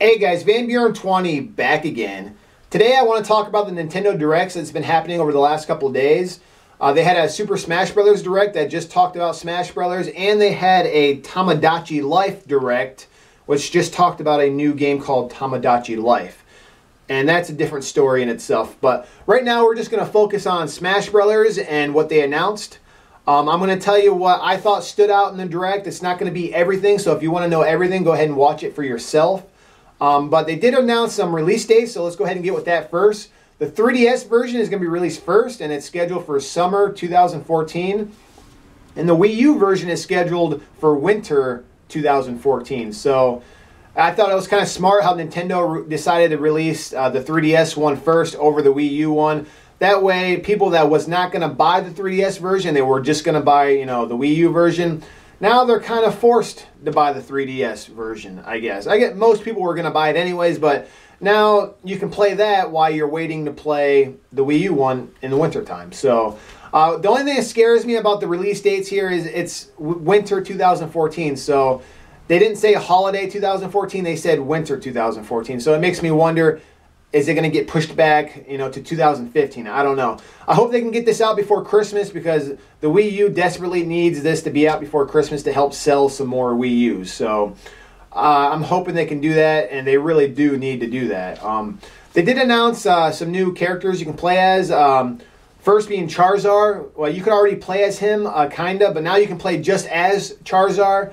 Hey guys, VanBjorn20 back again. Today I want to talk about the Nintendo Directs that's been happening over the last couple of days. They had a Super Smash Bros. Direct that just talked about Smash Bros. And they had a Tomodachi Life Direct, which just talked about a new game called Tomodachi Life. And that's a different story in itself. But right now we're just going to focus on Smash Bros. And what they announced. I'm going to tell you what I thought stood out in the Direct. It's not going to be everything, so if you want to know everything, go ahead and watch it for yourself. But they did announce some release dates, so let's go ahead and get with that first. The 3DS version is going to be released first, and it's scheduled for summer 2014. And the Wii U version is scheduled for winter 2014. So I thought it was kind of smart how Nintendo decided to release the 3DS one first over the Wii U one. That way, people that was not going to buy the 3DS version, they were just going to buy, the Wii U version. Now they're kind of forced to buy the 3DS version, I guess. I get most people were going to buy it anyways, but now you can play that while you're waiting to play the Wii U one in the wintertime. So the only thing that scares me about the release dates here is it's winter 2014. So they didn't say holiday 2014, they said winter 2014. So it makes me wonder, is it going to get pushed back, to 2015? I don't know. I hope they can get this out before Christmas because the Wii U desperately needs this to be out before Christmas to help sell some more Wii U's. So I'm hoping they can do that, and they really do need to do that. They did announce some new characters you can play as. First being Charizard. Well, you could already play as him, kind of, but now you can play just as Charizard.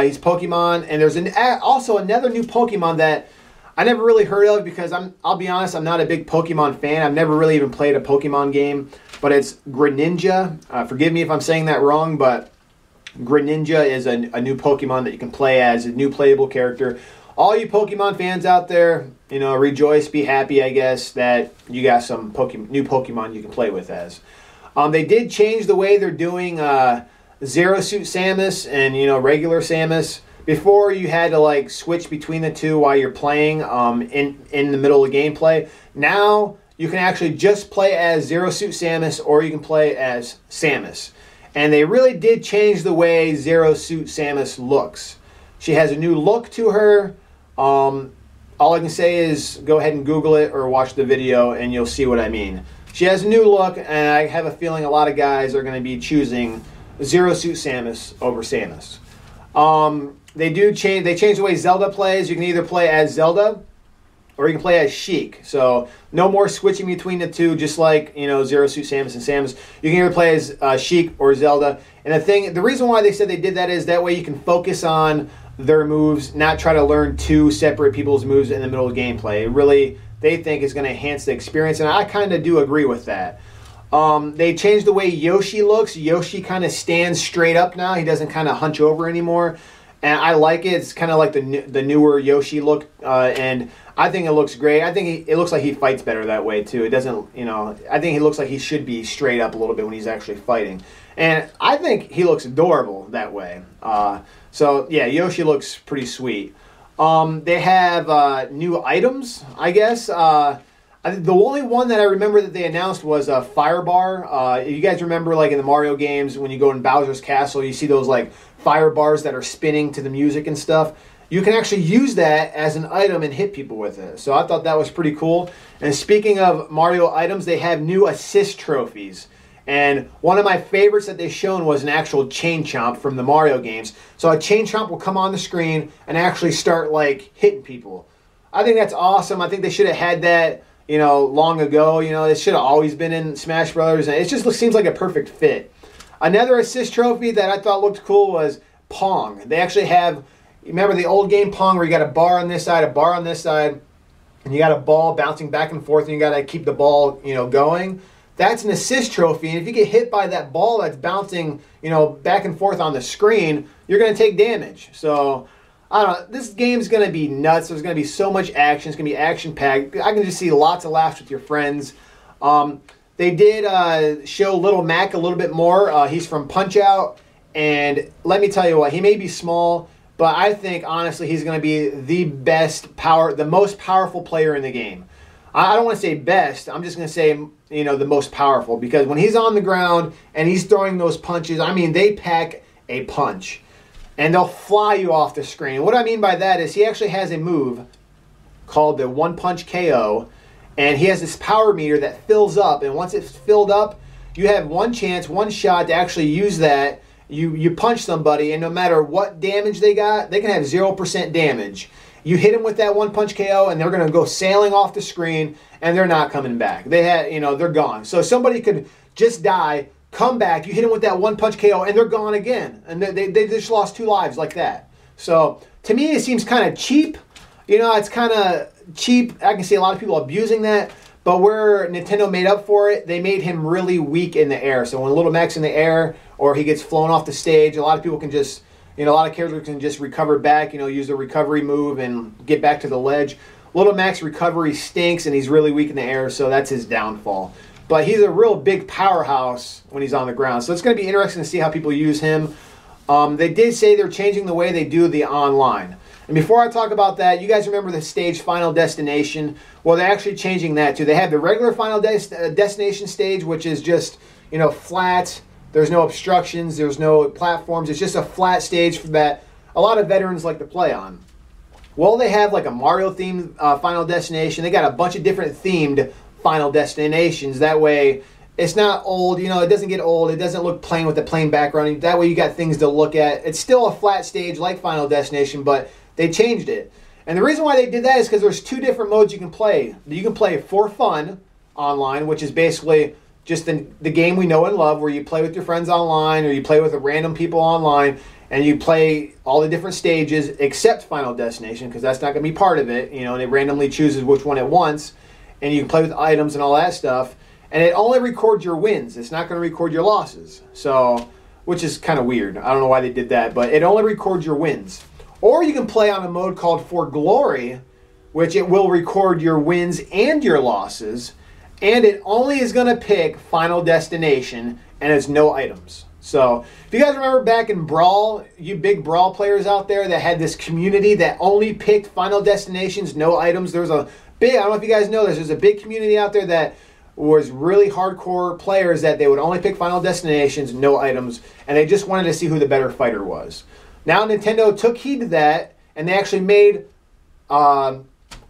He's Pokemon, and there's also another new Pokemon that I never really heard of because I'll be honest, I'm not a big Pokemon fan. I've never really even played a Pokemon game, but it's Greninja. Forgive me if I'm saying that wrong, but Greninja is a new Pokemon that you can play as, a new playable character. All you Pokemon fans out there, rejoice, be happy, I guess, that you got some new Pokemon you can play with as. They did change the way they're doing Zero Suit Samus and, regular Samus. Before, you had to switch between the two while you're playing in the middle of gameplay. Now, you can actually just play as Zero Suit Samus, or you can play as Samus. And they really did change the way Zero Suit Samus looks. She has a new look to her. All I can say is go ahead and Google it or watch the video, and you'll see what I mean. She has a new look, and I have a feeling a lot of guys are going to be choosing Zero Suit Samus over Samus. They change the way Zelda plays. You can either play as Zelda or you can play as Sheik. So no more switching between the two, just like, Zero Suit Samus and Samus. You can either play as Sheik or Zelda. And the reason why they said they did that is that way you can focus on their moves, not try to learn two separate people's moves in the middle of gameplay. It really, they think, is going to enhance the experience, and I kind of do agree with that. They changed the way Yoshi looks. Yoshi kind of stands straight up now. He doesn't kind of hunch over anymore. And I like it. It's kind of like the newer Yoshi look, and I think it looks great. I think it looks like he fights better that way too. It doesn't, I think he looks like he should be straight up a little bit when he's actually fighting, and I think he looks adorable that way. So yeah, Yoshi looks pretty sweet. They have new items, I guess. The only one that I remember that they announced was a fire bar. You guys remember, in the Mario games, when you go in Bowser's Castle, you see those fire bars that are spinning to the music and stuff. You can actually use that as an item and hit people with it. So I thought that was pretty cool. And speaking of Mario items, they have new assist trophies. And one of my favorites that they've shown was an actual chain chomp from the Mario games. So a chain chomp will come on the screen and actually start hitting people. I think that's awesome. I think they should have had that long ago. It should have always been in Smash Brothers, and it just seems like a perfect fit. Another assist trophy that I thought looked cool was Pong. They actually have, remember the old game Pong where you got a bar on this side, a bar on this side, and you got a ball bouncing back and forth, and you got to keep the ball, going. That's an assist trophy, and if you get hit by that ball that's bouncing, back and forth on the screen, you're going to take damage. So I don't know. This game's going to be nuts. There's going to be so much action. It's going to be action-packed. I can just see lots of laughs with your friends. They did show Little Mac a little bit more. He's from Punch-Out! And let me tell you what, he may be small, but I think, honestly, he's going to be the most powerful player in the game. I don't want to say best. I'm just going to say, the most powerful. Because when he's on the ground and he's throwing those punches, they pack a punch. And they'll fly you off the screen. What I mean by that is he actually has a move called the One Punch KO. And he has this power meter that fills up. And once it's filled up, you have one chance, one shot to actually use that. You punch somebody, and no matter what damage they got, they can have 0% damage. You hit them with that One Punch KO, and they're going to go sailing off the screen, and they're not coming back. They're gone. So somebody could just die, come back, you hit them with that One Punch KO, and they're gone again. And they just lost 2 lives like that. So to me, it seems kind of cheap. It's kind of cheap. I can see a lot of people abusing that. But where Nintendo made up for it, they made him really weak in the air. So when Little Mac's in the air or he gets flown off the stage, a lot of people can just, a lot of characters can just recover back, use the recovery move and get back to the ledge. Little Mac's recovery stinks and he's really weak in the air, so that's his downfall. But he's a real big powerhouse when he's on the ground. So it's going to be interesting to see how people use him. They did say they're changing the way they do the online. And before I talk about that, you guys remember the stage Final Destination? Well, they're actually changing that too. They have the regular Final Destination stage, which is just, flat. There's no obstructions. There's no platforms. It's just a flat stage that a lot of veterans like to play on. Well, they have like a Mario-themed Final Destination. They got a bunch of different themed Final Destinations. That way, it's not old. It doesn't get old. It doesn't look plain with a plain background. That way, you got things to look at. It's still a flat stage like Final Destination, but they changed it. And the reason why they did that is because there's 2 different modes you can play. You can play for fun online, which is basically just the game we know and love, where you play with your friends online or you play with random people online, and you play all the different stages except Final Destination, because that's not going to be part of it. And it randomly chooses which one it wants, and you can play with items and all that stuff. And it only records your wins. It's not going to record your losses. So, which is kind of weird. I don't know why they did that, but it only records your wins. Or you can play on a mode called For Glory, which it will record your wins and your losses, and it only is going to pick Final Destination, and it's no items. So, if you guys remember back in Brawl, you big Brawl players out there that had this community that only picked Final Destinations, no items, there was a big, I don't know if you guys know this, there's a big community out there that was really hardcore players that they would only pick Final Destinations, no items, and they just wanted to see who the better fighter was. Now Nintendo took heed to that, and they actually made an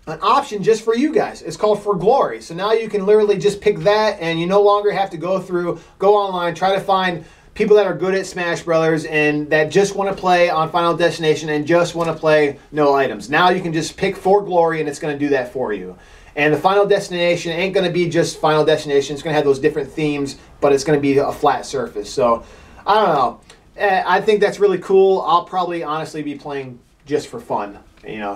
option just for you guys. It's called For Glory. So now you can literally just pick that, and you no longer have to go online, try to find people that are good at Smash Brothers and that just want to play on Final Destination and just want to play no items. Now you can just pick For Glory, and it's going to do that for you. And the Final Destination ain't going to be just Final Destination. It's going to have those different themes, but it's going to be a flat surface. So, I don't know. I think that's really cool. I'll probably honestly be playing just for fun.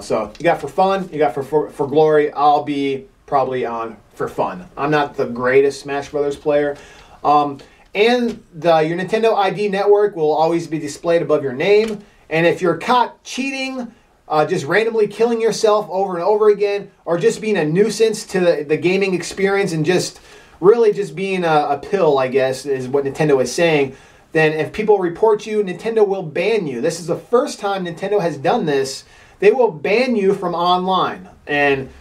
So you got for fun, you got for glory. I'll be probably on for fun. I'm not the greatest Smash Brothers player. And your Nintendo ID network will always be displayed above your name. And if you're caught cheating, just randomly killing yourself over and over again, or just being a nuisance to the gaming experience and just really just being a pill, I guess, is what Nintendo is saying, then if people report you, Nintendo will ban you. This is the first time Nintendo has done this. They will ban you from online. And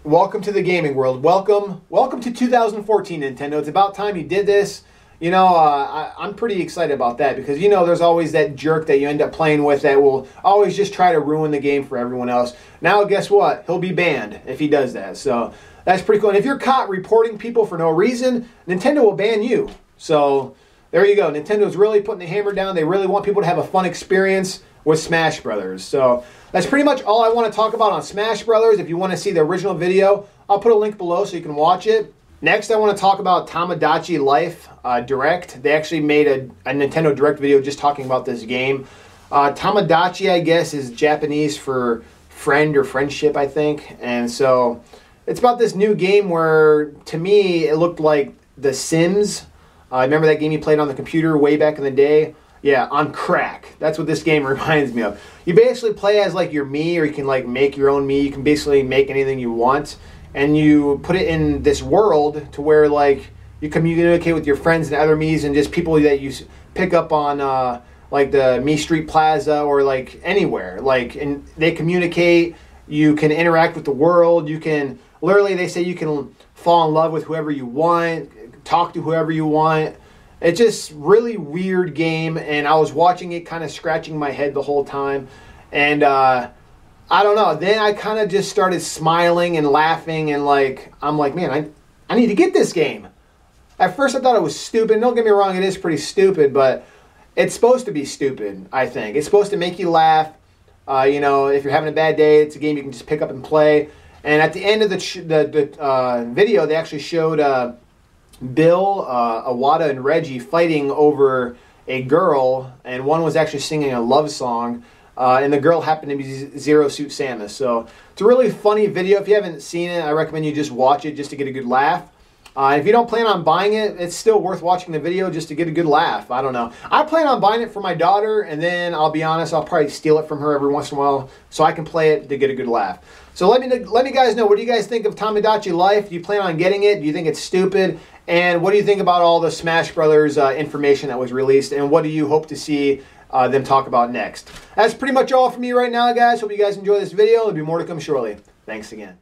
welcome to the gaming world. Welcome to 2014, Nintendo. It's about time you did this. I'm pretty excited about that because, there's always that jerk that you end up playing with that will always just try to ruin the game for everyone else. Now, guess what? He'll be banned if he does that. So that's pretty cool. And if you're caught reporting people for no reason, Nintendo will ban you. So there you go. Nintendo's really putting the hammer down. They really want people to have a fun experience with Smash Brothers. So that's pretty much all I want to talk about on Smash Brothers. If you want to see the original video, I'll put a link below so you can watch it. Next, I want to talk about Tomodachi Life Direct. They actually made a Nintendo Direct video just talking about this game. Tomodachi, I guess, is Japanese for friend or friendship, I think. And so it's about this new game where, to me, it looked like The Sims. Remember that game you played on the computer way back in the day? Yeah, on crack. That's what this game reminds me of. You basically play as like your Mii, or you can like make your own Mii. You can basically make anything you want. And you put it in this world to where like you communicate with your friends and other Miis and just people that you pick up on like the Mii Street Plaza or like anywhere. Like, and they communicate. You can interact with the world. You can literally, they say you can fall in love with whoever you want, talk to whoever you want. It's just really weird game, and I was watching it kind of scratching my head the whole time. And I I don't know. Then I kind of just started smiling and laughing, and I'm like, man, I need to get this game. At first I thought it was stupid. Don't get me wrong, it is pretty stupid, but it's supposed to be stupid, I think. It's supposed to make you laugh. You know, if you're having a bad day, it's a game you can just pick up and play. And at the end of the video, they actually showed Bill, Awada, and Reggie fighting over a girl, and one was actually singing a love song, and the girl happened to be Zero Suit Samus. So it's a really funny video. If you haven't seen it, I recommend you just watch it just to get a good laugh. If you don't plan on buying it, it's still worth watching the video just to get a good laugh. I don't know. I plan on buying it for my daughter, and then I'll be honest, I'll probably steal it from her every once in a while so I can play it to get a good laugh. So let me guys know, what do you guys think of Tomodachi Life? Do you plan on getting it? Do you think it's stupid? And what do you think about all the Smash Brothers information that was released? And what do you hope to see them talk about next? That's pretty much all from me right now, guys. Hope you guys enjoy this video. There'll be more to come shortly. Thanks again.